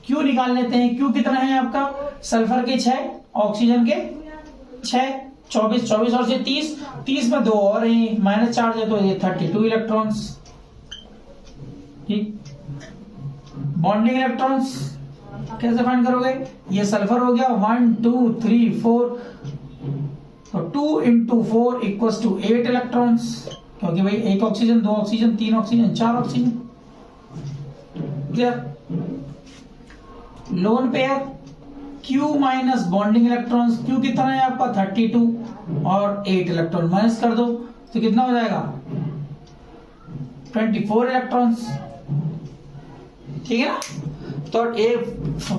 Q निकाल लेते हैं। Q कितना है आपका? सल्फर के 6, ऑक्सीजन के 6, 24 24 और से 30 30 में 2 और हैं, माइनस चार्ज है तो ये 32 इलेक्ट्रॉन्स। ठीक, बॉन्डिंग इलेक्ट्रॉन्स कैसे फाइंड करोगे? ये सल्फर हो गया 1 2 3 4 तो 2 × 4 = 8 इलेक्ट्रॉन्स, क्योंकि भाई 1 oxygen 2 oxygen 3 oxygen 4 oxygen. Clear? Lone pair Q minus bonding electrons. Q कितना है आपका? 32 और 8 इलेक्ट्रॉन माइनस कर दो तो कितना हो जाएगा? 24 इलेक्ट्रॉन्स। ठीक है ना? तो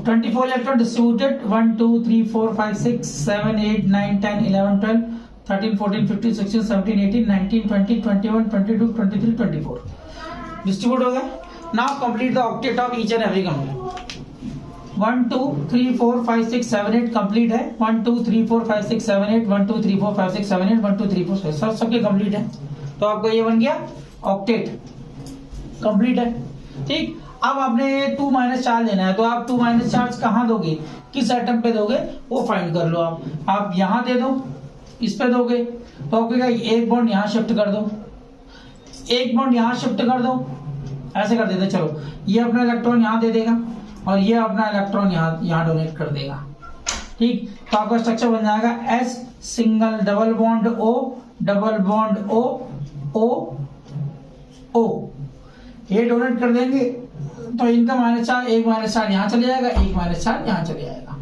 24 इलेक्ट्रॉन डिस्ट्रीब्यूटेड 1 2 3 4 5 6 7 8 9 10 11 12 13 14 15 16 17 18 19 20 21 22 23 24 डिस्ट्रीब्यूट हो गए। Now complete the octet of each and every compound. 1 2 3 4 5 6 7 8 complete है। 1 2 3 4 5 6 7 8 1 2 3 4 5 6 7 8 1 2 3 4 5 सबके कंप्लीट है। तो आपका ये बन गया ऑक्टेट कंप्लीट है। ठीक, अब आपने 2 - चार्ज लेना है तो आप 2 - चार्ज कहां दोगे, किस एटम पे दोगे वो फाइंड कर लो। आप यहां दे दो, इस पे दोगे तो आपको एक बॉन्ड यहां शिफ्ट कर दो, एक बॉन्ड यहां शिफ्ट कर दो, ऐसे कर देते चलो। ये अपना इलेक्ट्रॉन यहां दे देगा और ये अपना इलेक्ट्रॉन यहां डोनेट कर देगा। ठीक, तो आपका स्ट्रक्चर बन जाएगा S single double bond O double bond O O O। ये डोनेट कर देंगे तो इनका -4 1 -4 यहां चले जाएगा, 1 -4 यहां चले जाएगा।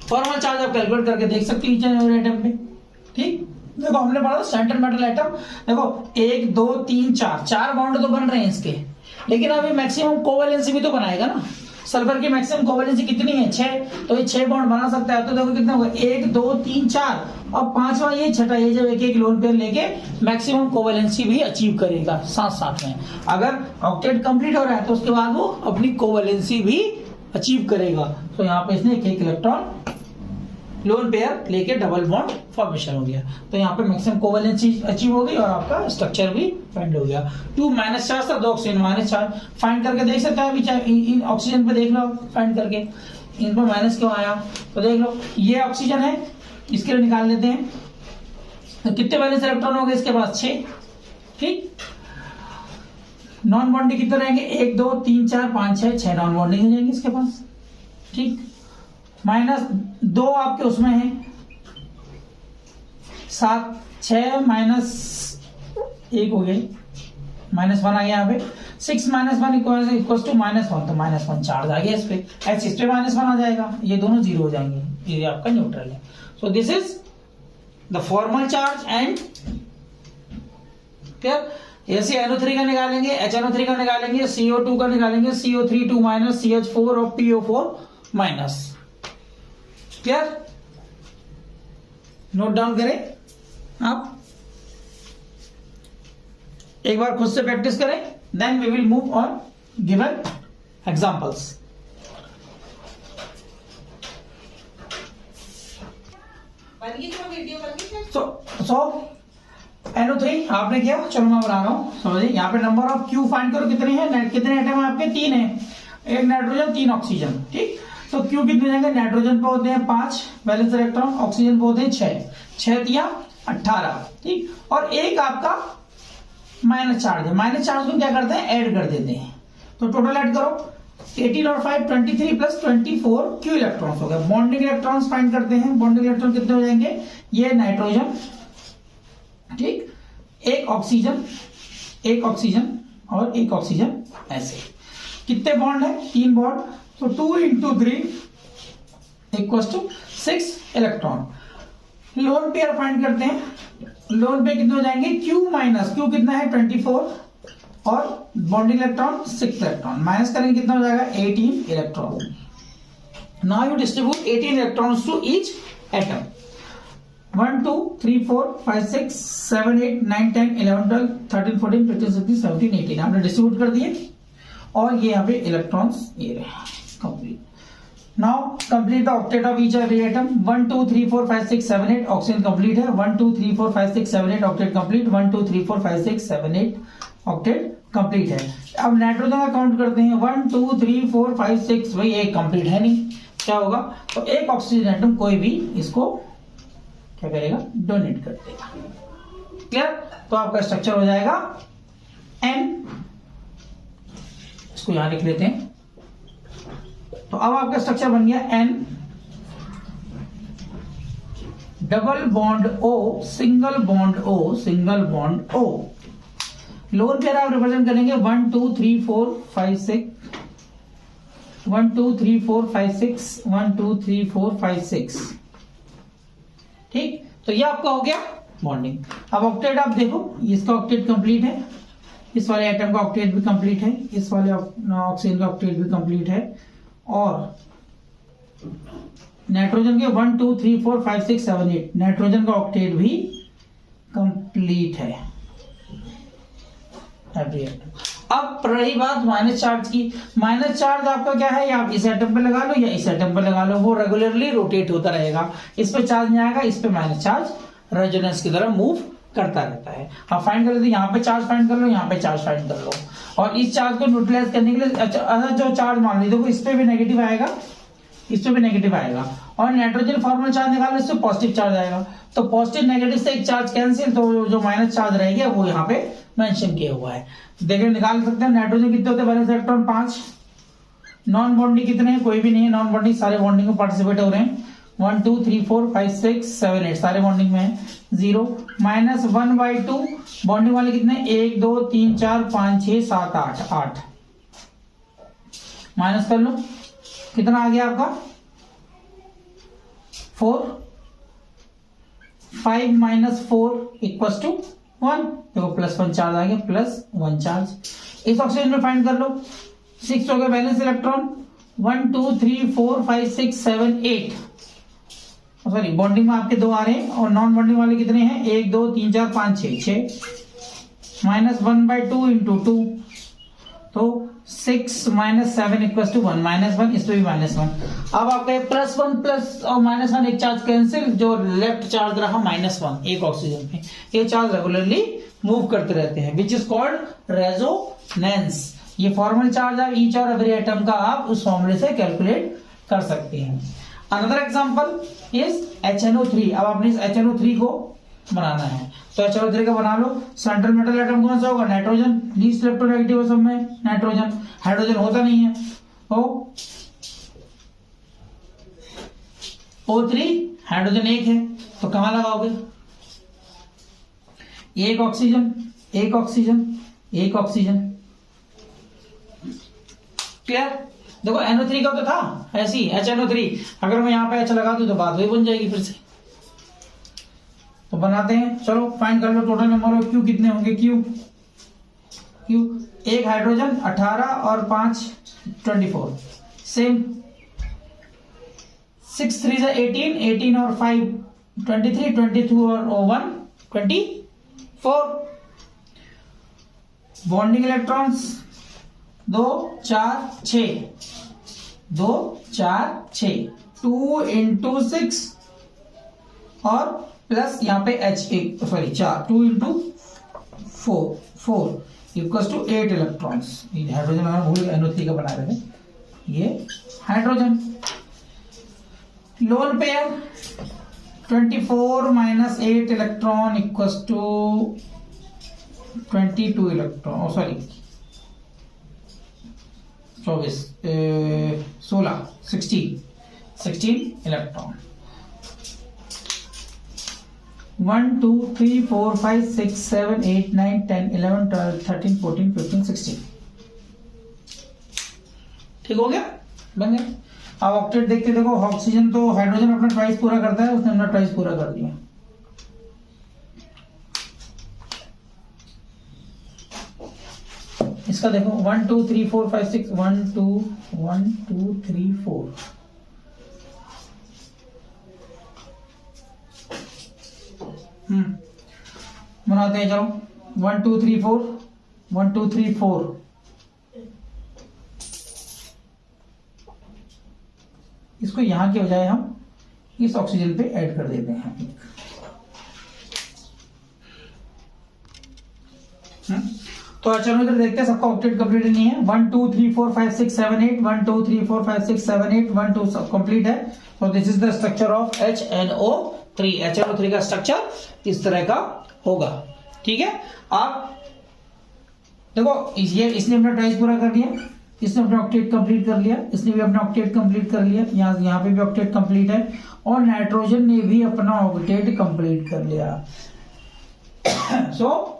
फॉर्मल चार्ज आप कैलकुलेट करके देख सकते हैं ईच एंड एवरी एटम पे। ठीक, देखो हमने पढ़ा था सेंट्रल मेटल एटम। देखो 1 2 3 4 बॉन्ड तो बन रहे हैं इसके, लेकिन अभी मैक्सिमम कोवेलेंसी भी तो बनाएगा ना। सल्फर की मैक्सिमम कोवेलेंसी कितनी है? 6, तो ये 6 बॉन्ड बना सकता है। तो देखो कितना होगा 1 2 3 4 और 5वां ये छठा, ये जब एक लोन पेयर लेके मैक्सिमम कोवेलेंसी भी अचीव करेगा साथ साथ में। अगर ऑक्टेट कंप्लीट हो रहा है तो उसके बाद वो अपनी कोवेलेंसी भी अचीव करेगा। तो यहाँ पे इसने एक इलेक्ट्रॉन लोन पेयर लेके डबल बॉन्ड फॉर्मेशन हो गया। तो यहाँ पे मैक्सिमम कोवेलेंसी अचीव हो गई और आपका स्ट्रक्चर भी फाइंड हो गया। 2 - चार्ज था, 2 ऑक्सीजन -4 फाइंड करके देख सकता है। अभी इन ऑक्सीजन पे देख लो फाइंड करके इन पर माइनस क्यों आया तो देख लो। ये ऑक्सीजन है, इसके लिए निकाल लेते हैं। तो कितने वैलेंस इलेक्ट्रॉन हो गए इसके पास? 6। ठीक, नॉन बॉन्डिंग कितने रहेंगे? 1 2 3 4 5 6 नॉन बॉन्डिंग हो जाएंगे इसके पास। ठीक, -2 आपके उसमें है, 7 6 -1 हो गए, -1 आ गया यहाँ पे। 6 - 1 इक्वल्स टू -1 तो -1 चार्ज आ गया इस पे। इस पे -1 आ जाएगा, ये दोनों 0 हो जाएंगे, ये आपका न्यूट्रल है। So this is the formal charge and clear. ऐसे NO3 का निकालेंगे, HNO3 का निकालेंगे, CO2 का निकालेंगे, CO3 2 - CH4 और PO4 minus. Clear? Note down करें आप, एक बार खुद से प्रैक्टिस करें, then we will move on given examples. So NO3 आपने किया, चलो मैं बना रहा हूं। समझिए यहाँ पे नंबर ऑफ Q फाइंड करो कितने हैं, कितने एटम है आपके? 3 है, 1 नाइट्रोजन 3 ऑक्सीजन। ठीक, तो Q कितने जाएंगे? नाइट्रोजन पे होते हैं 5 वैलेंस इलेक्ट्रॉन, ऑक्सीजन पे होते हैं 6 दिया 18। ठीक, और एक आपका माइनस चार्ज है। माइनस चार्ज को क्या करते हैं? ऐड कर देते हैं। तो टोटल ऐड करो, 18 और 5 23 प्लस 24 क्यू इलेक्ट्रॉन्स हो गए। बॉन्डिंग इलेक्ट्रॉन्स फाइंड करते हैं। बॉन्डिंग इलेक्ट्रॉन कितने हो जाएंगे? ये नाइट्रोजन, ठीक, एक ऑक्सीजन, एक ऑक्सीजन और एक ऑक्सीजन, ऐसे कितने बॉन्ड है? 3 बॉन्ड, तो 2 into 3 equals to 6 electron. Lone pair find करते हैं। लोन पेयर कितने हो जाएंगे? क्यू माइनस क्यू कितना है? 24 और बॉन्डिंग इलेक्ट्रॉन 6 इलेक्ट्रॉन, माइनस करेंगे कितना हो जाएगा? 18 electron. Now you distribute 18 electrons to each atom. 1 2 3 4 5 6 7 8 9 10 11 12 13 14 15 16 17 18 आपने डिस्ट्रीब्यूट कर दिए और ये यहाँ पे इलेक्ट्रॉन्स ये रहे complete. Now complete the octet of each every atom. 1 2 3 4 5 6 7 8 oxygen complete है। 1 2 3 4 5 6 7 8 ऑक्टेट कंप्लीट। 1 2 3 4 5 6 7 8 ऑक्टेट कंप्लीट है। अब नाइट्रोजन का काउंट करते हैं। 1 2 3 4 5 6, भाई एक कंप्लीट है नहीं, क्या होगा? तो एक ऑक्सीजन एटम कोई भी इसको क्या करेगा? डोनेट कर देगा। क्लियर? तो आपका स्ट्रक्चर हो जाएगा N, इसको यहां लिख लेते हैं। तो अब आपका स्ट्रक्चर बन गया N, double bond O, single bond O, single bond O। Lone pair आप रिप्रेजेंट करेंगे 1 2 3 4 5 6, 1 2 3 4 5 6, 1 2 3 4 5 6, ठीक। तो ये आपका हो गया बॉन्डिंग। अब ऑक्टेट आप देखो, इसका ऑक्टेट कंप्लीट है, इस वाले एटम का ऑक्टेट भी कंप्लीट है, इस वाले ऑक्सीजन का ऑक्टेट भी कंप्लीट है, और नाइट्रोजन के 1 2 3 4 5 6 7 8 नाइट्रोजन का ऑक्टेट भी कंप्लीट है एवरी एटम। अब रही बात माइनस चार्ज की। माइनस चार्ज आपका क्या है? आप इस एटम पे लगा लो या इस एटम पे लगा लो, वो रेगुलरली रोटेट होता रहेगा। इस पे चार्ज नहीं आएगा, इस पे माइनस चार्ज रेजोनेंस की तरह मूव करता रहता है। आप फाइंड कर लेते, यहाँ पे चार्ज फाइंड कर लो, यहाँ पे चार्ज फाइंड कर लो, और इस चार्ज को न्यूट्रलाइज करने के लिए जो चार्ज मान लीजिए देखो, इस पे भी नेगेटिव आएगा, इस पे भी नेगेटिव आएगा, और नाइट्रोजन फॉर्मल चार्ज निकालो, इससे पॉजिटिव चार्ज आएगा। तो पॉजिटिव नेगेटिव से एक चार्ज कैंसिल, तो जो माइनस चार्ज रहेगा वो यहाँ पे मेंशन किया हुआ है। देखिए निकाल सकते हैं। नाइट्रोजन कितने होते हैं? Valence electron 5। नॉन बॉन्डिंग कितने हैं? कोई भी नहीं है नॉन बॉन्डिंग, सारे बॉन्डिंग में पार्टिसिपेट हो रहे हैं। 1 2 3 4 5 6 7 8 सारे बॉन्डिंग में है। 0 -1/2 बॉन्डिंग वाले कितने? 1 2 3 4 5 6 7 8 8 माइनस कर लो, कितना आ गया आपका? 4। 5 - 4 इक्वल्स टू 1। देखो +1 चार्ज आ गया, +1 चार्ज। इस ऑक्सीजन में फाइंड कर लो। 6 हो गए वैलेंस इलेक्ट्रॉन। 1 2 3 4 5 6 7 8 सॉरी बॉन्डिंग में आपके 2 आ रहे हैं, और नॉन बॉन्डिंग वाले कितने हैं? 1 2 3 4 5 6 6 -1/2 इंटू 2, तो 6 - 7 इक्वल्स टू 1 -1, इस पे भी -1। अब आपका +1 प्लस और -1 एक चार्ज कैंसिल, जो लेफ्ट चार्ज रहा -1 एक ऑक्सीजन पे। ये चार्ज रेगुलरली मूव करते रहते हैं, विच इज कॉल्ड रेजोनेंस। ये फॉर्मल चार्ज है ईच और एवरी एटम का, आप उस फॉर्मूले से कैलकुलेट कर सकते हैं। Another example is HNO3। अब आपने इस HNO3 को बनाना है, तो HNO3 का बना लो। सेंट्रल मेटल एटम कौन सा होगा? नाइट्रोजन। लीस्ट इलेक्ट्रोनेगेटिव है सब में नाइट्रोजन, हाइड्रोजन होता नहीं है। O3 हाइड्रोजन 1 है, तो कहां लगाओगे? एक ऑक्सीजन, एक ऑक्सीजन, एक ऑक्सीजन। क्लियर? देखो NO3 का तो था ऐसी HNO3, अगर मैं यहां पे H लगा दूं तो बात वही बन जाएगी फिर से। तो बनाते हैं, चलो फाइंड कर लो टोटल नंबर ऑफ Q कितने होंगे। Q एक हाइड्रोजन 18 और 5 24, सेम 6 3 जा 18, 18 और 5 23, 22 और 1 24। बॉन्डिंग इलेक्ट्रॉन्स 2 4 6 2 4 6 2 इंटू 6 और प्लस यहाँ पे H sorry 4 2 into 4 equals to 8 electrons. Hydrogen भूल NO3 का बना रहे थे, ये hydrogen. Lone pair 24 - 8 electron equals to 22 electron, sorry 24 16 16 electron 1 2 3 4 5 6 7 8 9 10 11 12 13 14 15 16 ठीक हो गया, बन गया। अब ऑक्टेट देखते देखो, ऑक्सीजन तो हाइड्रोजन अपना ट्वाइस पूरा करता है, उसने अपना ट्वाइस पूरा कर दिया। इसका देखो 1 2 3 4 5 6 1 2 3 4 बनाते हैं, चलो 1 2 3 4 1 2 3 4 इसको यहां के बजाय हम इस ऑक्सीजन पे ऐड कर देते हैं। तो चलो इधर देखते हैं, सबका ऑक्टेट कंप्लीट नहीं है। 1 2 3 4 5 6 7 8 1 2 3 4 5 6 7 8 1 2 सब कंप्लीट है। तो this is the structure of HNO3। HNO3 का स्ट्रक्चर इस तरह का होगा, ठीक है। आप देखो, ये इसने अपना ट्वाइस पूरा कर लिया, इसने अपना ऑक्टेट कंप्लीट कर लिया, इसने भी अपना ऑक्टेट कंप्लीट कर लिया, यहाँ पे भी ऑक्टेट कंप्लीट है, और नाइट्रोजन ने भी अपना ऑक्टेट कंप्लीट कर लिया। सो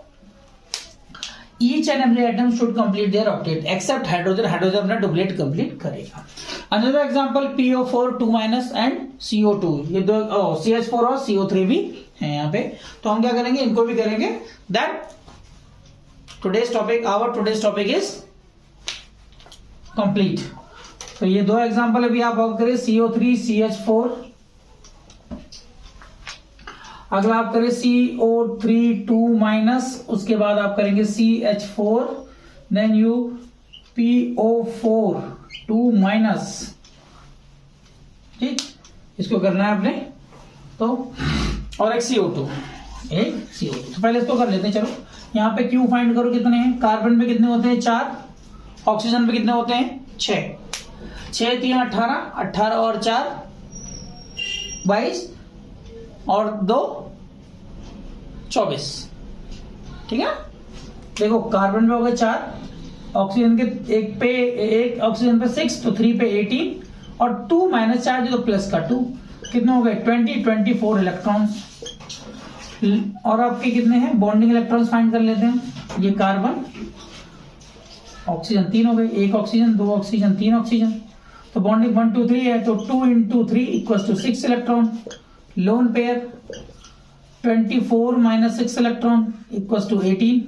each and every atom should complete their octet except hydrogen अपना डुप्लेट कंप्लीट करेगा। Another example PO4 2 minus and CO2, ये दो CH4 और CO3 भी है यहाँ पे। तो हम क्या करेंगे, इनको भी करेंगे। That our today's topic is complete। तो ये दो एग्जाम्पल अभी आप वर्क करें, CO3 CH4, अगला आप करें CO3 2 माइनस, उसके बाद आप करेंगे CH4, then you PO4 2 minus, ठीक, इसको करना है आपने। तो और एक CO2 तो पहले इसको कर लेते हैं। चलो यहाँ पे Q फाइंड करो, कितने हैं, कार्बन पे कितने होते हैं 4, ऑक्सीजन पे कितने होते हैं 6, 6 3 18, 18 और 4 22 और 2 24, ठीक है। देखो कार्बन पे हो गए 4, ऑक्सीजन के एक ऑक्सीजन पे 6, तो 3 पे 18 और 2 माइनस चार्ज तो प्लस का 2, कितने हो गए 24 इलेक्ट्रॉन्स। और आपके कितने हैं बॉन्डिंग इलेक्ट्रॉन्स फाइंड कर लेते हैं। ये कार्बन, ऑक्सीजन 3 हो गए, 1 ऑक्सीजन 2 ऑक्सीजन 3 ऑक्सीजन, तो बॉन्डिंग 1 2 3 है, तो 2 × 3 = 6 electron. Lone pair 24 - 6 electron = 18.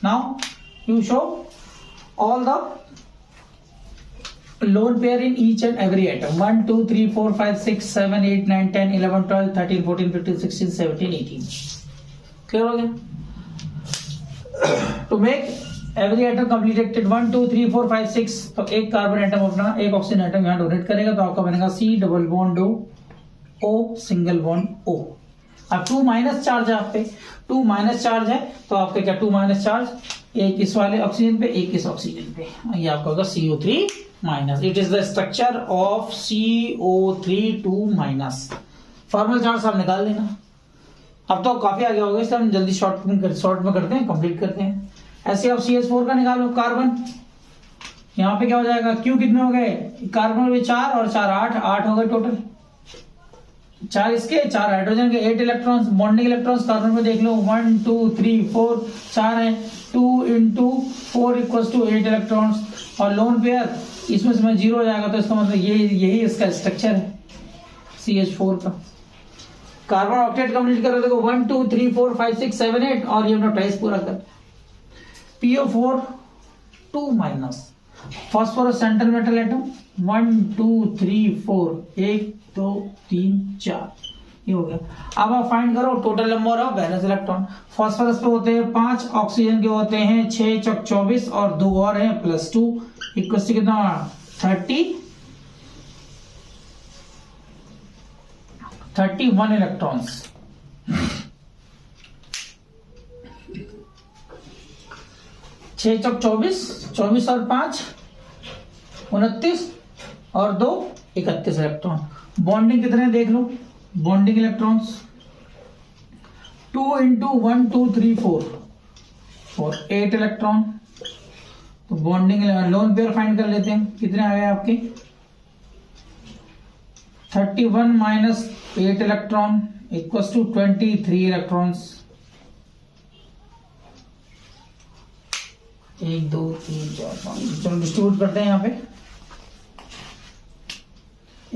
Now you show all the lone pair in each and every atom. 1 2 3 4 5 6 7 8 9 10 11 12 13 14 15 16 17 18। clear हो गया। To make every atom completed 1 2 3 4 5 6, तो एक कार्बन एटम अपना, एक ऑक्सीजन एटम यहाँ डोनेट करेगा, तो आपका बनेगा C double bond O single bond O। अब 2 माइनस चार्ज है आप पे, 2 माइनस चार्ज है, तो आपके क्या 2 माइनस चार्ज, एक इस वाले ऑक्सीजन पे, एक इस ऑक्सीजन पे, ये आपका होगा CO3 minus. It is the structure of CO3 2 minus. Formal charge आप निकाल लेना। अब तो काफी आगे हो गए, इसलिए हम जल्दी शॉर्ट में करते हैं, कंप्लीट करते हैं। ऐसे आप CH4 का निकालो, कार्बन, यहाँ पे क्या हो जाएगा, Q कितने हो गए, कार्बन में 4 और 4 8 हो गए टोटल, 4 इसके 4 हाइड्रोजन के, 8 इलेक्ट्रॉन्स। बॉन्डिंग इलेक्ट्रॉन्स कार्बन में देख लो 1 2 3 4 4 है, 2 × 4 = 8 इलेक्ट्रॉन्स। और लोन पेयर इसमें से 0 हो जाएगा, तो इसका मतलब यही इसका स्ट्रक्चर है CH4 का। कार्बन ऑक्टेट कंप्लीट करो, देखो 1 2 3 4 5 6 7 8, और ये अपना ट्वाइस पूरा कर। PO4 2 minus, phosphorus central metal atom 1 2 3 4 1 2 3 4, ये हो गया। अब आप फाइंड करो total number of valence electron. Phosphorus पे होते हैं 5, ऑक्सीजन के होते हैं 6 × 24 और 2 और हैं +2, इक्वल टू कितना 31 इलेक्ट्रॉन्स। छह 24 और 5 29 और 2 31 इलेक्ट्रॉन। बॉन्डिंग कितने देख लो, बॉन्डिंग इलेक्ट्रॉन्स 2 × 1 2 3 4 8 इलेक्ट्रॉन, तो बॉन्डिंग लोन पेयर फाइंड कर लेते हैं। कितने आ गए आपके 31 minus 8 electron equals to 23 electrons. 1 2 3 4 5 चलो डिस्ट्रीब्यूट करते हैं यहाँ पे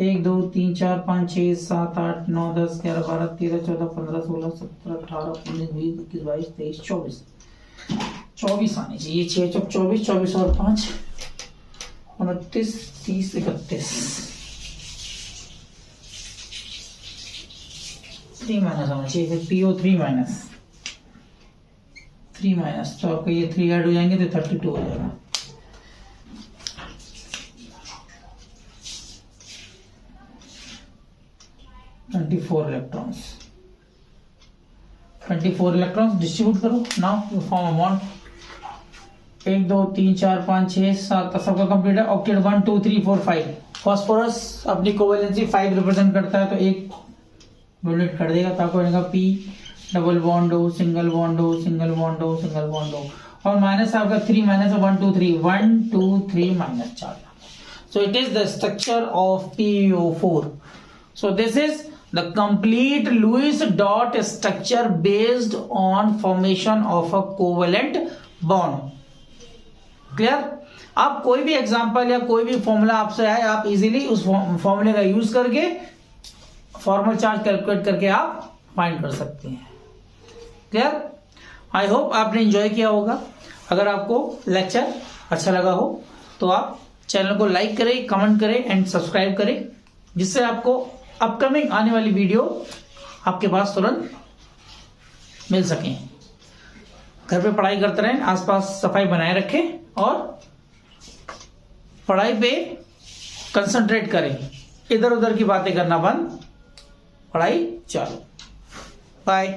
1 2 3 4 5 6 7 8 9 10 11 12 13 14 15 16 17 18 19 20 21 22 23 24 24 आने चाहिए। 6 चौक 24 24 और 5 29 30 31 3 माइनस होना चाहिए। PO3 माइनस 3 माइनस तो आपका ये 3 ऐड हो जाएंगे तो 32 हो जाएगा। इलेक्ट्रॉन्स 24 इलेक्ट्रॉन्स डिस्ट्रीब्यूट करो। Now you form a bond 1 2 3 4 5 6 7 सबका कंप्लीट है। ऑक्टेट 1 2 3 4 5 फास्फोरस अपनी कोवेलेंसी 5 रिप्रेजेंट करता है तो एक डोनेट कर देगा तो आपको बनेगा P डबल बॉन्ड हो सिंगल बॉन्ड हो सिंगल बॉन्ड हो सिंगल बॉन्ड हो और माइनस आपका 3 minus 1 2 3 1 2 3 minus 4। So it is the structure of PO4. So this is the complete Lewis dot structure based on formation of a covalent bond. Clear? आप कोई भी example या कोई भी फॉर्मूला आपसे आए आप इजीली उस फॉर्मूले का यूज करके फॉर्मल चार्ज कैलकुलेट करके आप फाइंड कर सकते हैं। क्लियर? आई होप आपने एंजॉय किया होगा। अगर आपको लेक्चर अच्छा लगा हो तो आप चैनल को लाइक करें, कमेंट करें एंड सब्सक्राइब करें जिससे आपको अपकमिंग आने वाली वीडियो आपके पास तुरंत मिल सके। घर पे पढ़ाई करते रहें, आसपास सफाई बनाए रखें और पढ़ाई पे कंसंट्रेट करें। इधर उधर की बातें करना बंद, पढ़ाई चालू। बाय।